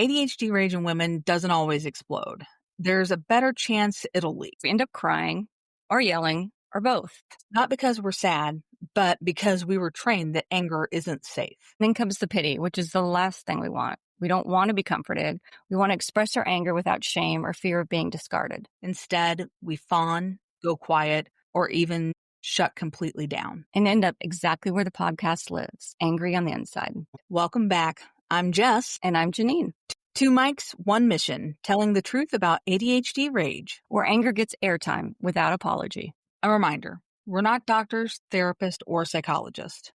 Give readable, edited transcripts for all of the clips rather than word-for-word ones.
ADHD rage in women doesn't always explode. There's a better chance it'll leak. We end up crying or yelling or both. Not because we're sad, but because we were trained that anger isn't safe. Then comes the pity, which is the last thing we want. We don't want to be comforted. We want to express our anger without shame or fear of being discarded. Instead, we fawn, go quiet, or even shut completely down. And end up exactly where the podcast lives, angry on the inside. Welcome back. I'm Jess. And I'm Jeannine. Two mics, one mission, telling the truth about ADHD rage. Where anger gets airtime without apology. A reminder, we're not doctors, therapists, or psychologists.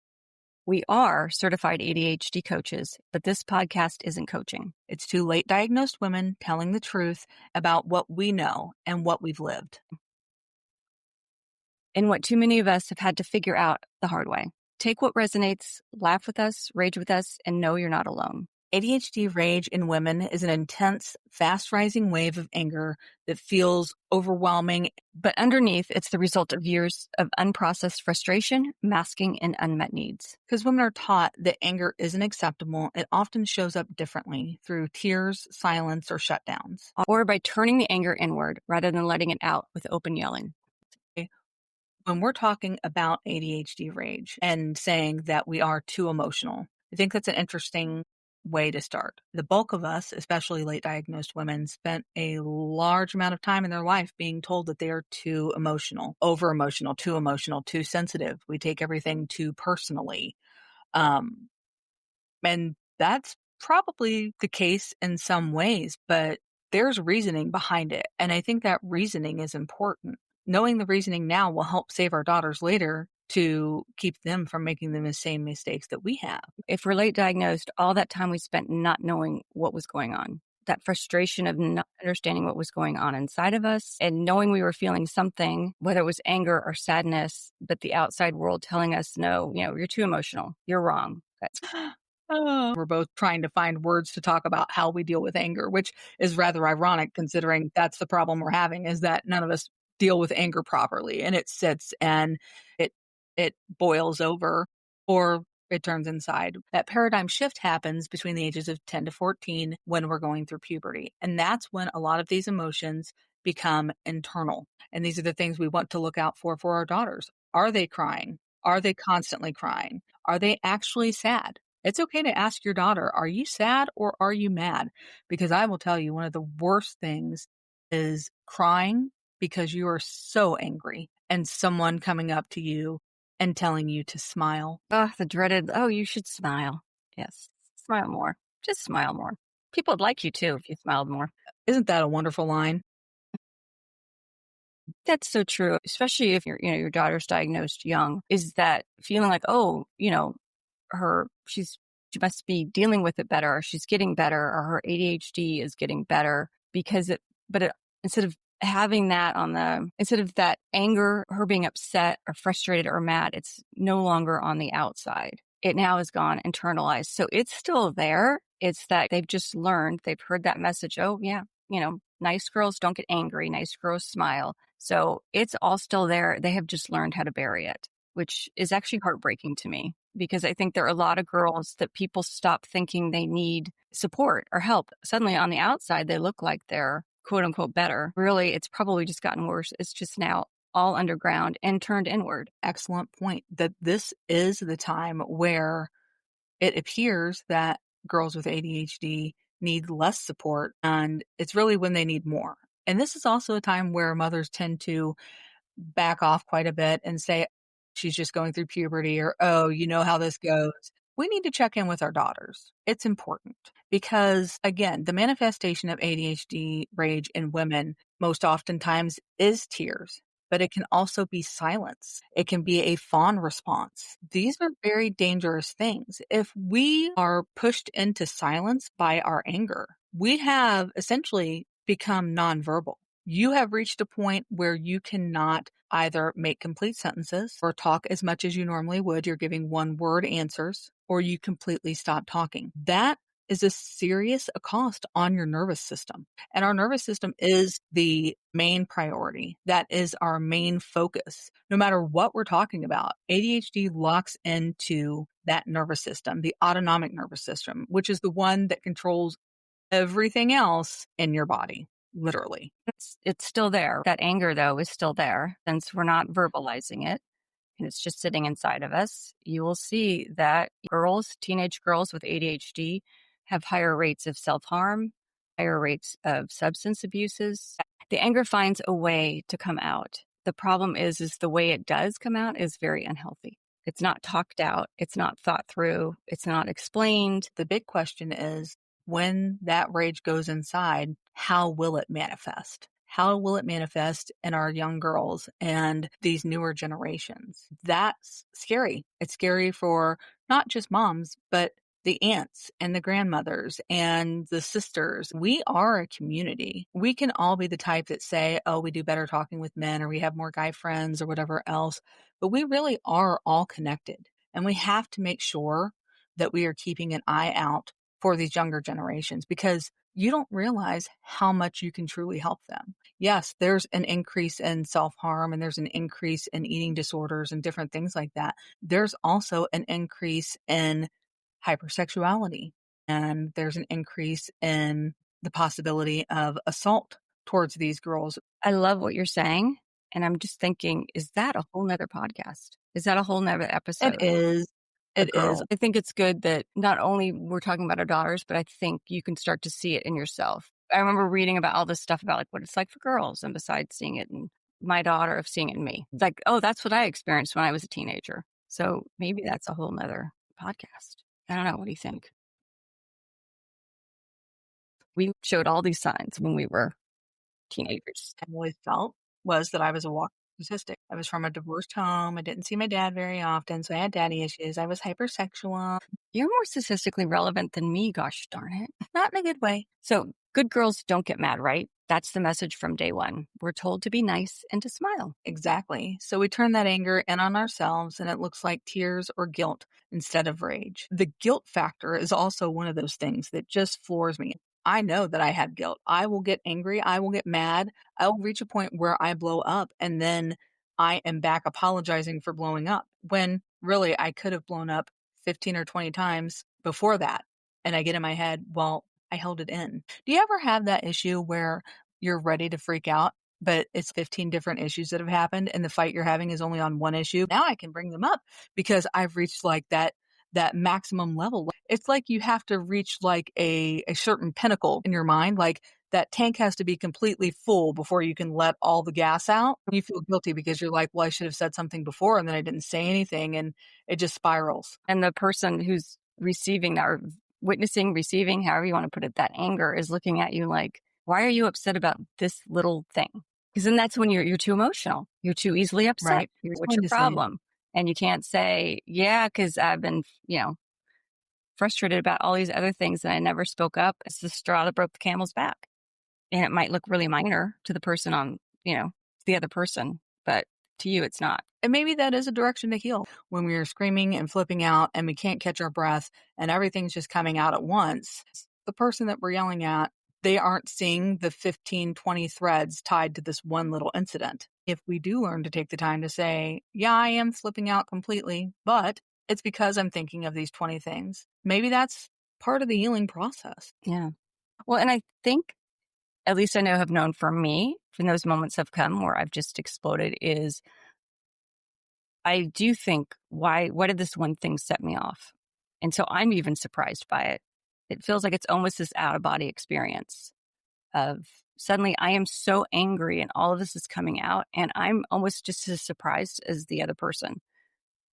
We are certified ADHD coaches, but this podcast isn't coaching. It's two late diagnosed women telling the truth about what we know and what we've lived. And what too many of us have had to figure out the hard way. Take what resonates, laugh with us, rage with us, and know you're not alone. ADHD rage in women is an intense, fast-rising wave of anger that feels overwhelming. But underneath, it's the result of years of unprocessed frustration, masking, and unmet needs. Because women are taught that anger isn't acceptable, it often shows up differently through tears, silence, or shutdowns. Or by turning the anger inward rather than letting it out with open yelling. When we're talking about ADHD rage and saying that we are too emotional, I think that's an interesting way to start. The bulk of us, especially late diagnosed women, spent a large amount of time in their life being told that they are too emotional, over emotional, too sensitive. We take everything too personally. And that's probably the case in some ways, but there's reasoning behind it. And I think that reasoning is important. Knowing the reasoning now will help save our daughters later to keep them from making the same mistakes that we have. If we're late diagnosed, all that time we spent not knowing what was going on, that frustration of not understanding what was going on inside of us and knowing we were feeling something, whether it was anger or sadness, but the outside world telling us, no, you're too emotional. You're wrong. We're both trying to find words to talk about how we deal with anger, which is rather ironic considering that's the problem we're having, is that none of us deal with anger properly, and it sits and it boils over or it turns inside. That paradigm shift happens between the ages of 10 to 14 when we're going through puberty. And that's when a lot of these emotions become internal. And these are the things we want to look out for our daughters. Are they crying? Are they constantly crying? Are they actually sad? It's okay to ask your daughter, are you sad or are you mad? Because I will tell you, one of the worst things is crying because you are so angry and someone coming up to you and telling you to smile. The dreaded, you should smile. Yes, smile more. Just smile more. People would like you too if you smiled more. Isn't that a wonderful line? That's so true, especially if your daughter's diagnosed young, is that feeling like, she must be dealing with it better, or she's getting better, or her ADHD is getting better instead of having that instead of that anger, her being upset or frustrated or mad, it's no longer on the outside. It now has gone internalized. So it's still there. It's that they've just learned, they've heard that message. Oh yeah, nice girls don't get angry. Nice girls smile. So it's all still there. They have just learned how to bury it, which is actually heartbreaking to me, because I think there are a lot of girls that people stop thinking they need support or help. Suddenly on the outside, they look like they're quote unquote better. Really, it's probably just gotten worse. It's just now all underground and turned inward. Excellent point. That this is the time where it appears that girls with ADHD need less support, and it's really when they need more. And this is also a time where mothers tend to back off quite a bit and say, she's just going through puberty, or, oh, you know how this goes. We need to check in with our daughters. It's important because, again, the manifestation of ADHD rage in women most oftentimes is tears, but it can also be silence. It can be a fawn response. These are very dangerous things. If we are pushed into silence by our anger, we have essentially become nonverbal. You have reached a point where you cannot either make complete sentences or talk as much as you normally would. You're giving one-word answers, or you completely stop talking. That is a serious cost on your nervous system. And our nervous system is the main priority. That is our main focus. No matter what we're talking about, ADHD locks into that nervous system, the autonomic nervous system, which is the one that controls everything else in your body, literally. It's still there. That anger, though, is still there. Since we're not verbalizing it and it's just sitting inside of us, you will see that teenage girls with ADHD have higher rates of self-harm, higher rates of substance abuses. The anger finds a way to come out. The problem is the way it does come out is very unhealthy. It's not talked out. It's not thought through. It's not explained. The big question is, when that rage goes inside, how will it manifest? How will it manifest in our young girls and these newer generations? That's scary. It's scary for not just moms, but the aunts and the grandmothers and the sisters. We are a community. We can all be the type that say, oh, we do better talking with men, or we have more guy friends, or whatever else. But we really are all connected. And we have to make sure that we are keeping an eye out for these younger generations, because you don't realize how much you can truly help them. Yes, there's an increase in self-harm and there's an increase in eating disorders and different things like that. There's also an increase in hypersexuality, and there's an increase in the possibility of assault towards these girls. I love what you're saying. And I'm just thinking, is that a whole nother podcast? Is that a whole nother It episode? is. The It is. girl. I think it's good that not only we're talking about our daughters, but I think you can start to see it in yourself. I remember reading about all this stuff about like what it's like for girls, and besides seeing it in my daughter, of seeing it in me. It's like, oh, that's what I experienced when I was a teenager. So maybe that's a whole nother podcast. I don't know. What do you think? We showed all these signs when we were teenagers. I always felt was that I was a walking statistic. I was from a divorced home. I didn't see my dad very often, so I had daddy issues. I was hypersexual. You're more statistically relevant than me, gosh darn it. Not in a good way. So good girls don't get mad, right? That's the message from day one. We're told to be nice and to smile. Exactly. So we turn that anger in on ourselves, and it looks like tears or guilt instead of rage. The guilt factor is also one of those things that just floors me. I know that I have guilt. I will get angry. I will get mad. I'll reach a point where I blow up, and then I am back apologizing for blowing up, when really I could have blown up 15 or 20 times before that. And I get in my head, well, I held it in. Do you ever have that issue where you're ready to freak out, but it's 15 different issues that have happened and the fight you're having is only on one issue? Now I can bring them up because I've reached like that maximum level. It's like you have to reach like a certain pinnacle in your mind. Like that tank has to be completely full before you can let all the gas out. You feel guilty because you're like, well, I should have said something before, and then I didn't say anything, and it just spirals. And the person who's receiving that, or witnessing, receiving, however you want to put it, that anger is looking at you like, why are you upset about this little thing? Because then that's when you're too emotional. You're too easily upset. Right. What's your problem? And you can't say, yeah, because I've been, frustrated about all these other things and I never spoke up. It's the straw that broke the camel's back. And it might look really minor to the person on, the other person, but to you, it's not. And maybe that is a direction to heal. When we are screaming and flipping out and we can't catch our breath and everything's just coming out at once, the person that we're yelling at, they aren't seeing the 15, 20 threads tied to this one little incident. If we do learn to take the time to say, yeah, I am flipping out completely, but it's because I'm thinking of these 20 things. Maybe that's part of the healing process. Yeah. Well, and I think, at least I know have known for me, when those moments have come where I've just exploded, is I do think, what did this one thing set me off? And so I'm even surprised by it. It feels like it's almost this out-of-body experience of suddenly I am so angry and all of this is coming out, and I'm almost just as surprised as the other person,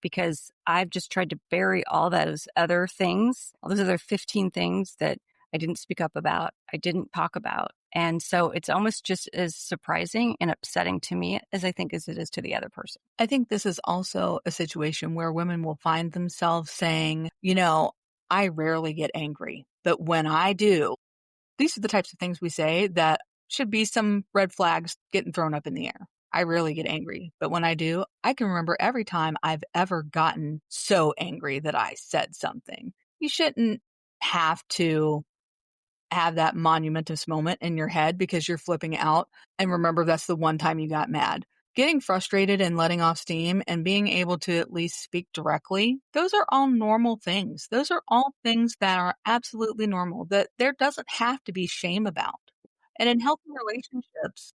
because I've just tried to bury all those other things, all those other 15 things that I didn't speak up about, I didn't talk about. And so it's almost just as surprising and upsetting to me as I think as it is to the other person. I think this is also a situation where women will find themselves saying, I rarely get angry, but when I do, these are the types of things we say that should be some red flags getting thrown up in the air. I rarely get angry, but when I do, I can remember every time I've ever gotten so angry that I said something. You shouldn't have to have that monumentous moment in your head because you're flipping out and remember that's the one time you got mad. Getting frustrated and letting off steam and being able to at least speak directly, those are all normal things. Those are all things that are absolutely normal, that there doesn't have to be shame about. And in healthy relationships,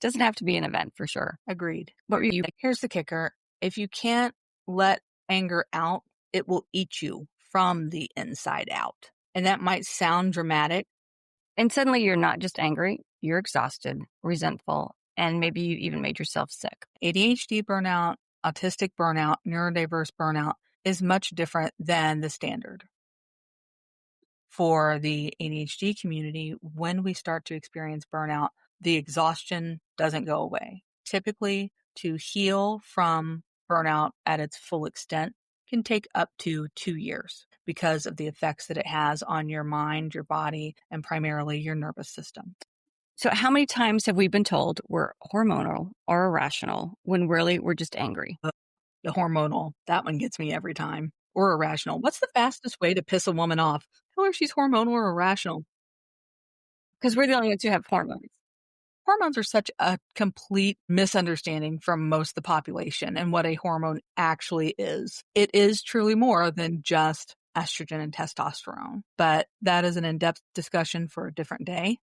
Doesn't have to be an event for sure. agreed. What were you? Here's the kicker. If you can't let anger out, it will eat you from the inside out. And that might sound dramatic. And suddenly you're not just angry, you're exhausted, resentful, and maybe you even made yourself sick. ADHD burnout, autistic burnout, neurodiverse burnout is much different than the standard. For the ADHD community, when we start to experience burnout, the exhaustion doesn't go away. Typically, to heal from burnout at its full extent can take up to 2 years because of the effects that it has on your mind, your body, and primarily your nervous system. So, how many times have we been told we're hormonal or irrational when really we're just angry? The hormonal, that one gets me every time. Or irrational. What's the fastest way to piss a woman off? Tell her she's hormonal or irrational. Because we're the only ones who have hormones. Hormones are such a complete misunderstanding from most of the population and what a hormone actually is. It is truly more than just estrogen and testosterone, but that is an in-depth discussion for a different day.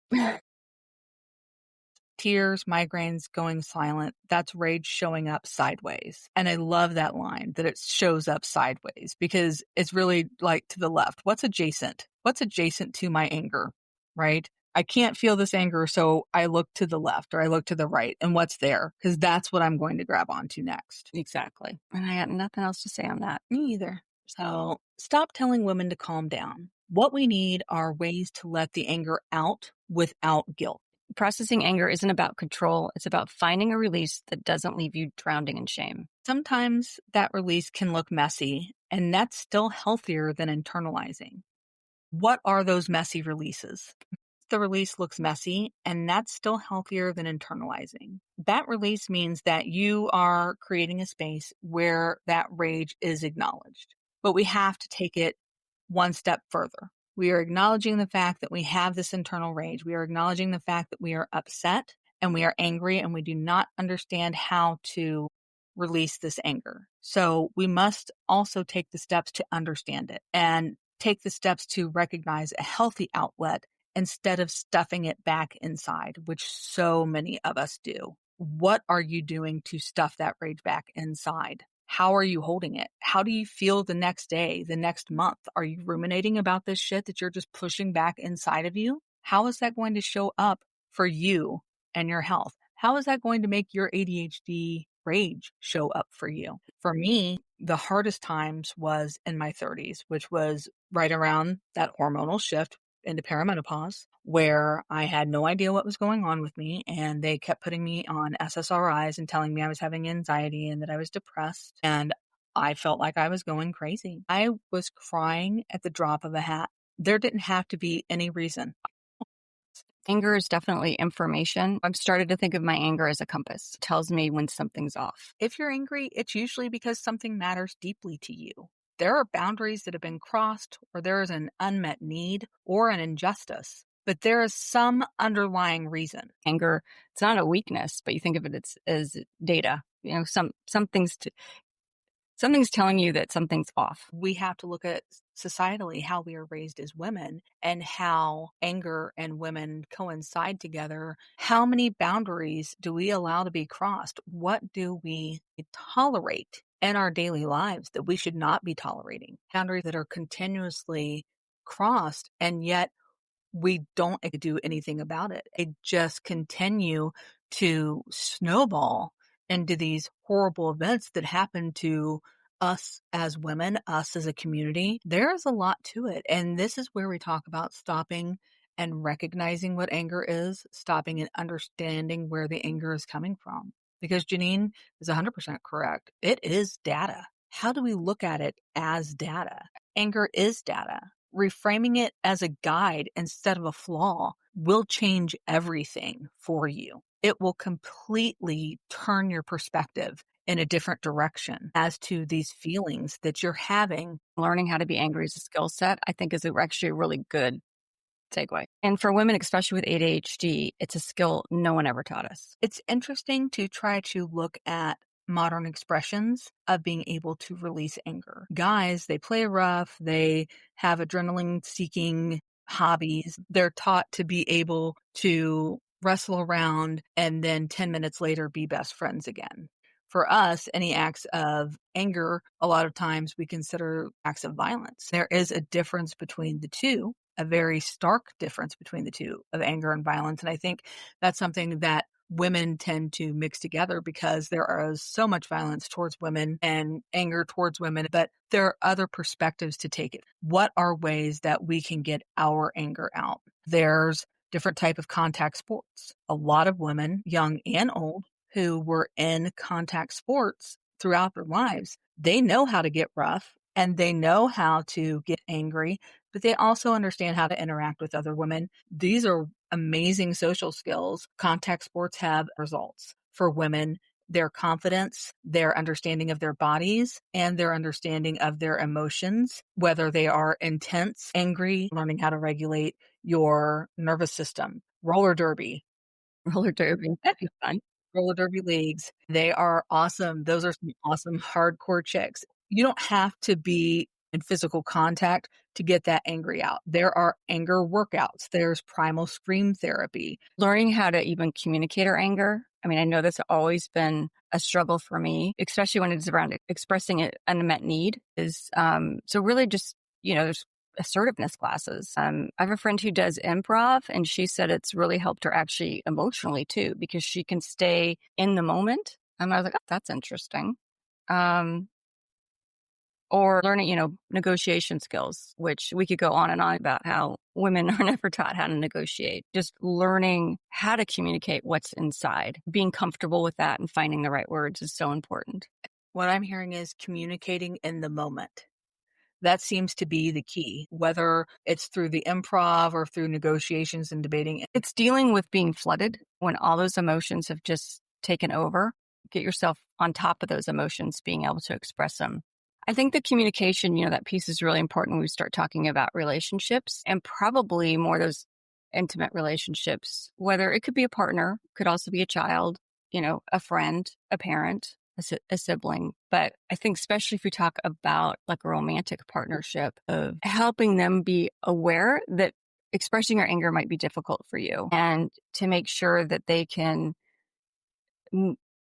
Tears, migraines, going silent, that's rage showing up sideways. And I love that line that it shows up sideways because it's really like to the left. What's adjacent? What's adjacent to my anger, right? I can't feel this anger, so I look to the left or I look to the right. And what's there? Because that's what I'm going to grab onto next. Exactly. And I got nothing else to say on that. Me either. So stop telling women to calm down. What we need are ways to let the anger out without guilt. Processing anger isn't about control. It's about finding a release that doesn't leave you drowning in shame. Sometimes that release can look messy, and that's still healthier than internalizing. What are those messy releases? The release looks messy, and that's still healthier than internalizing. That release means that you are creating a space where that rage is acknowledged. But we have to take it one step further. We are acknowledging the fact that we have this internal rage. We are acknowledging the fact that we are upset and we are angry and we do not understand how to release this anger. So we must also take the steps to understand it and take the steps to recognize a healthy outlet instead of stuffing it back inside, which so many of us do. What are you doing to stuff that rage back inside? How are you holding it? How do you feel the next day, the next month? Are you ruminating about this shit that you're just pushing back inside of you? How is that going to show up for you and your health? How is that going to make your ADHD rage show up for you? For me, the hardest times was in my 30s, which was right around that hormonal shift into perimenopause, where I had no idea what was going on with me. And they kept putting me on SSRIs and telling me I was having anxiety and that I was depressed. And I felt like I was going crazy. I was crying at the drop of a hat. There didn't have to be any reason. Anger is definitely information. I've started to think of my anger as a compass. It tells me when something's off. If you're angry, it's usually because something matters deeply to you. There are boundaries that have been crossed, or there is an unmet need or an injustice, but there is some underlying reason. Anger, it's not a weakness, but you think of it as data. You know, something's telling you that something's off. We have to look at societally how we are raised as women and how anger and women coincide together. How many boundaries do we allow to be crossed? What do we tolerate in our daily lives that we should not be tolerating? Boundaries that are continuously crossed, and yet we don't do anything about it. They just continue to snowball into these horrible events that happen to us as women, us as a community. There is a lot to it. And this is where we talk about stopping and recognizing what anger is, stopping and understanding where the anger is coming from. Because Jeannine is 100% correct. It is data. How do we look at it as data? Anger is data. Reframing it as a guide instead of a flaw will change everything for you. It will completely turn your perspective in a different direction as to these feelings that you're having. Learning how to be angry as a skill set, I think, is actually really good segue. And for women, especially with ADHD, it's a skill no one ever taught us. It's interesting to try to look at modern expressions of being able to release anger. Guys, they play rough, they have adrenaline seeking hobbies. They're taught to be able to wrestle around and then 10 minutes later be best friends again. For us, any acts of anger, a lot of times we consider acts of violence. There is a difference between the two, a very stark difference between the two of anger and violence. And I think that's something that women tend to mix together because there is so much violence towards women and anger towards women, but there are other perspectives to take it. What are ways that we can get our anger out? There's different type of contact sports. A lot of women, young and old, who were in contact sports throughout their lives, they know how to get rough and they know how to get angry, but they also understand how to interact with other women. These are amazing social skills. Contact sports have results for women. Their confidence, their understanding of their bodies, and their understanding of their emotions, whether they are intense, angry, learning how to regulate your nervous system. Roller derby, Roller derby, that'd be fun. roller derby leagues. They are awesome. Those are some awesome hardcore chicks. You don't have to be in physical contact to get that angry out. There are anger workouts. There's primal scream therapy. Learning how to even communicate our anger. I mean, I know that's always been a struggle for me, especially when it's around expressing an unmet need is, so really just, there's assertiveness classes. I have a friend who does improv and she said it's really helped her actually emotionally too, because she can stay in the moment. And I was like, oh, that's interesting. Or learning, negotiation skills, which we could go on and on about how women are never taught how to negotiate. Just learning how to communicate what's inside, being comfortable with that and finding the right words is so important. What I'm hearing is communicating in the moment. That seems to be the key, whether it's through the improv or through negotiations and debating. It's dealing with being flooded when all those emotions have just taken over. Get yourself on top of those emotions, being able to express them. I think the communication, that piece is really important when we start talking about relationships and probably more those intimate relationships, whether it could be a partner, could also be a child, a friend, a parent, a sibling. But I think especially if we talk about like a romantic partnership of helping them be aware that expressing your anger might be difficult for you and to make sure that they can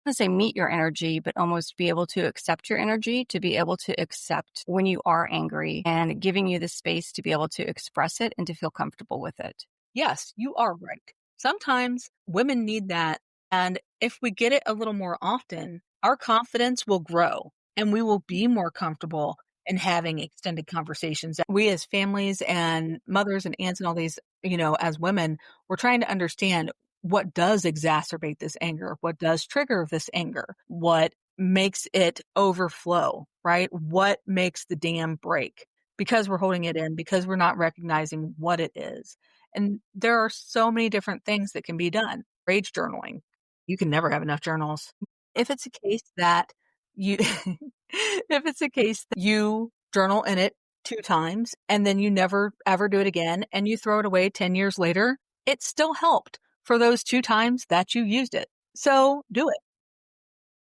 let's say meet your energy, but almost be able to accept your energy, to be able to accept when you are angry and giving you the space to be able to express it and to feel comfortable with it. Yes, you are right. Sometimes women need that. And if we get it a little more often, our confidence will grow and we will be more comfortable in having extended conversations. We as families and mothers and aunts and all these, as women, we're trying to understand what does exacerbate this anger, what does trigger this anger, what makes it overflow, right? What makes the dam break? Because we're holding it in, because we're not recognizing what it is. And there are so many different things that can be done. Rage journaling. You can never have enough journals. If it's a case that you if it's a case that you journal in it 2 times and then you never ever do it again and you throw it away 10 years later, it still helped for those 2 times that you used it. So do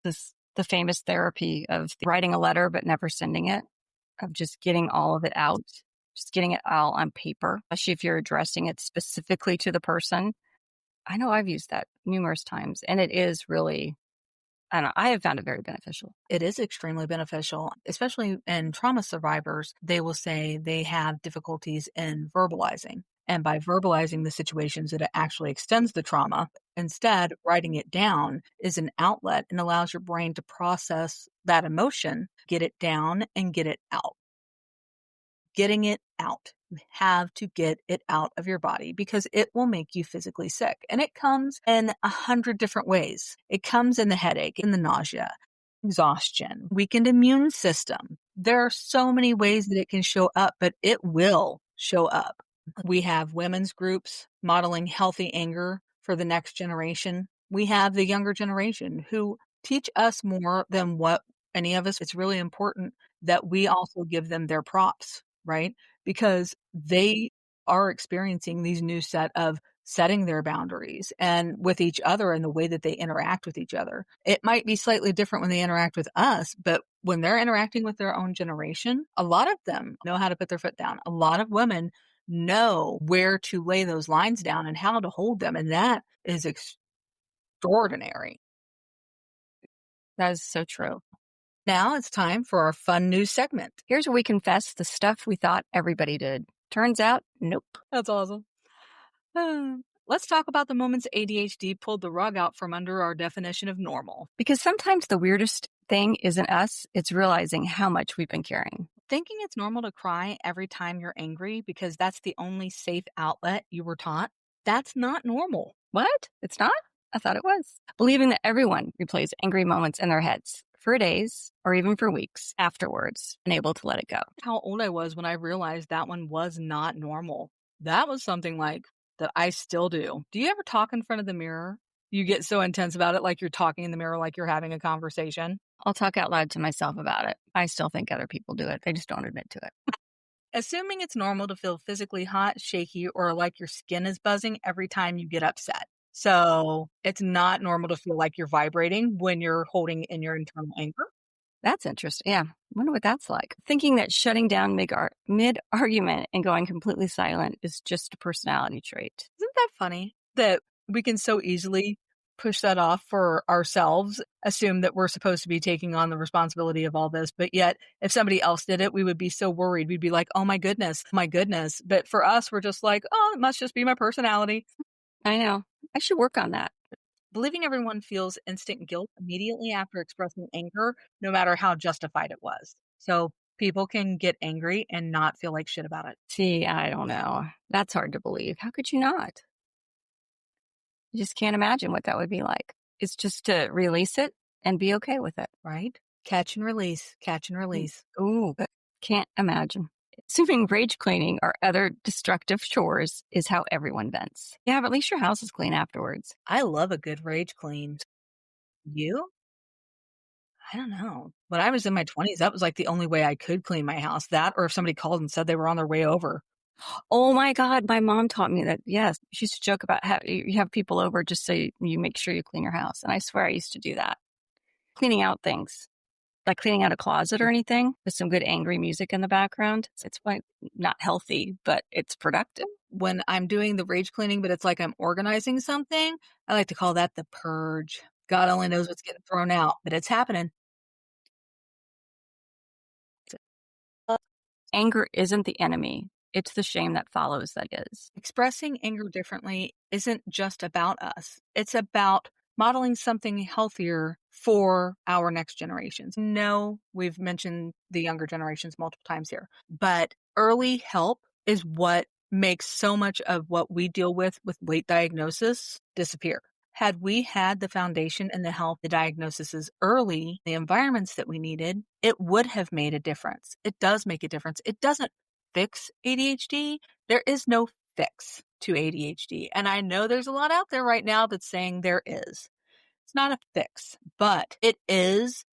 it. The famous therapy of writing a letter but never sending it, of just getting all of it out, just getting it all on paper, especially if you're addressing it specifically to the person. I know I've used that numerous times and it is really, I don't know, I have found it very beneficial. It is extremely beneficial, especially in trauma survivors. They will say they have difficulties in verbalizing. And by verbalizing the situations, it actually extends the trauma. Instead, writing it down is an outlet and allows your brain to process that emotion, get it down, and get it out. Getting it out. You have to get it out of your body because it will make you physically sick. And it comes in 100 different ways. It comes in the headache, in the nausea, exhaustion, weakened immune system. There are so many ways that it can show up, but it will show up. We have women's groups modeling healthy anger for the next generation. We have the younger generation who teach us more than what any of us. It's really important that we also give them their props, right? Because they are experiencing these new set of setting their boundaries and with each other and the way that they interact with each other. It might be slightly different when they interact with us, but when they're interacting with their own generation, a lot of them know how to put their foot down. A lot of women know where to lay those lines down and how to hold them. And that is extraordinary. That is so true. Now it's time for our fun news segment. Here's where we confess the stuff we thought everybody did. Turns out, nope. That's awesome. Let's talk about the moments ADHD pulled the rug out from under our definition of normal. Because sometimes the weirdest thing isn't us, it's realizing how much we've been carrying. Thinking it's normal to cry every time you're angry because that's the only safe outlet you were taught, that's not normal. What? It's not? I thought it was. Believing that everyone replays angry moments in their heads for days or even for weeks afterwards, unable to let it go. How old I was when I realized that one was not normal. That was something like that I still do. Do you ever talk in front of the mirror? You get so intense about it, like you're talking in the mirror, like you're having a conversation. I'll talk out loud to myself about it. I still think other people do it. They just don't admit to it. Assuming it's normal to feel physically hot, shaky, or like your skin is buzzing every time you get upset. So it's not normal to feel like you're vibrating when you're holding in your internal anger. That's interesting. Yeah. I wonder what that's like. Thinking that shutting down mid-argument and going completely silent is just a personality trait. Isn't that funny that we can so easily push that off for ourselves, assume that we're supposed to be taking on the responsibility of all this, but yet if somebody else did it, we would be so worried. We'd be like, oh my goodness, my goodness. But for us, we're just like, oh, it must just be my personality. I know. I should work on that. Believing everyone feels instant guilt immediately after expressing anger, no matter how justified it was. So people can get angry and not feel like shit about it. See, I don't know. That's hard to believe. How could you not? I just can't imagine what that would be like. It's just to release it and be okay with it. Right? Catch and release, catch and release. Ooh, but can't imagine. Assuming rage cleaning or other destructive chores is how everyone vents. Yeah, but at least your house is clean afterwards. I love a good rage clean. You? I don't know. When I was in my 20s, that was like the only way I could clean my house. That or if somebody called and said they were on their way over. Oh my God, my mom taught me that. Yes, she used to joke about how you have people over just so you make sure you clean your house. And I swear I used to do that. Cleaning out things, like cleaning out a closet or anything with some good angry music in the background. It's quite not healthy, but it's productive. When I'm doing the rage cleaning, but it's like I'm organizing something, I like to call that the purge. God only knows what's getting thrown out, but it's happening. Anger isn't the enemy. It's the shame that follows that is. Expressing anger differently isn't just about us. It's about modeling something healthier for our next generations. No, we've mentioned the younger generations multiple times here, but early help is what makes so much of what we deal with late diagnosis disappear. Had we had the foundation and the help, the diagnoses early, the environments that we needed, it would have made a difference. It does make a difference. It doesn't fix ADHD. There is no fix to ADHD. And I know there's a lot out there right now that's saying there is. It's not a fix, but it is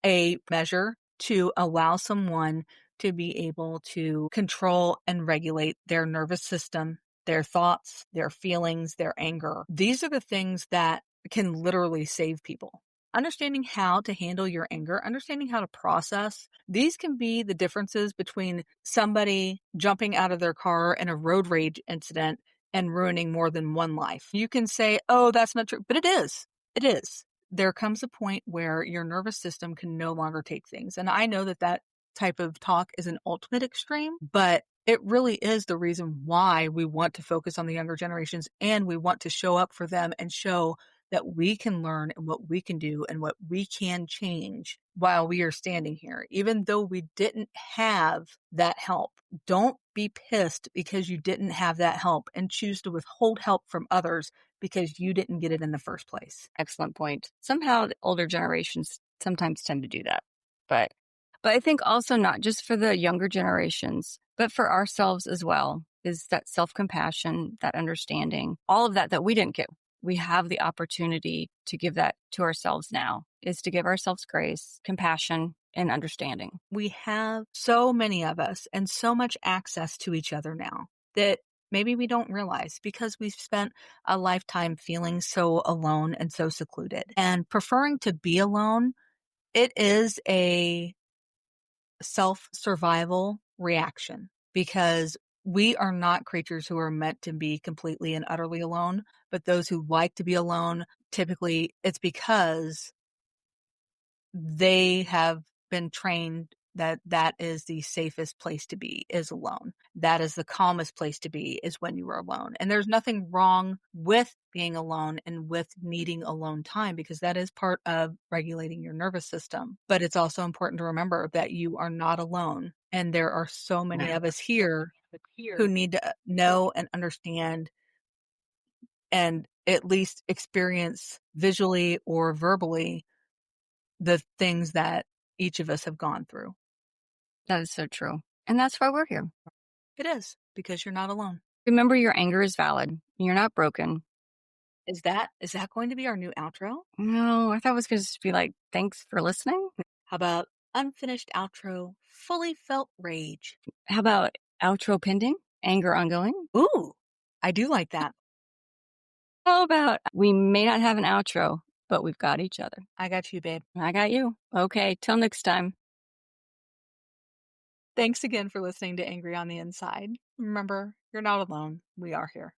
a measure to allow someone to be able to control and regulate their nervous system, their thoughts, their feelings, their anger. These are the things that can literally save people. Understanding how to handle your anger, understanding how to process, these can be the differences between somebody jumping out of their car in a road rage incident and ruining more than one life. You can say, oh, that's not true, but it is. It is. There comes a point where your nervous system can no longer take things. And I know that that type of talk is an ultimate extreme, but it really is the reason why we want to focus on the younger generations and we want to show up for them and show that we can learn and what we can do and what we can change while we are standing here, even though we didn't have that help. Don't be pissed because you didn't have that help and choose to withhold help from others because you didn't get it in the first place. Excellent point. Somehow the older generations sometimes tend to do that. But I think also not just for the younger generations, but for ourselves as well, is that self-compassion, that understanding, all of that we didn't get. We have the opportunity to give that to ourselves now, is to give ourselves grace, compassion, and understanding. We have so many of us and so much access to each other now. that maybe we don't realize because we've spent a lifetime feeling so alone and so secluded. And preferring to be alone, it is a self-survival reaction because we are not creatures who are meant to be completely and utterly alone, but those who like to be alone, typically it's because they have been trained that that is the safest place to be is alone. That is the calmest place to be is when you are alone. And there's nothing wrong with being alone and with needing alone time because that is part of regulating your nervous system. But it's also important to remember that you are not alone. And there are so many of us here who need to know and understand and at least experience visually or verbally the things that each of us have gone through. That is so true. And that's why we're here. It is, because you're not alone. Remember, your anger is valid. You're not broken. Is that going to be our new outro? No, I thought it was going to be like, thanks for listening. How about unfinished outro, fully felt rage? How about outro pending, anger ongoing? Ooh, I do like that. How about we may not have an outro, but we've got each other. I got you, babe. I got you. Okay, till next time. Thanks again for listening to Angry on the Inside. Remember, you're not alone. We are here.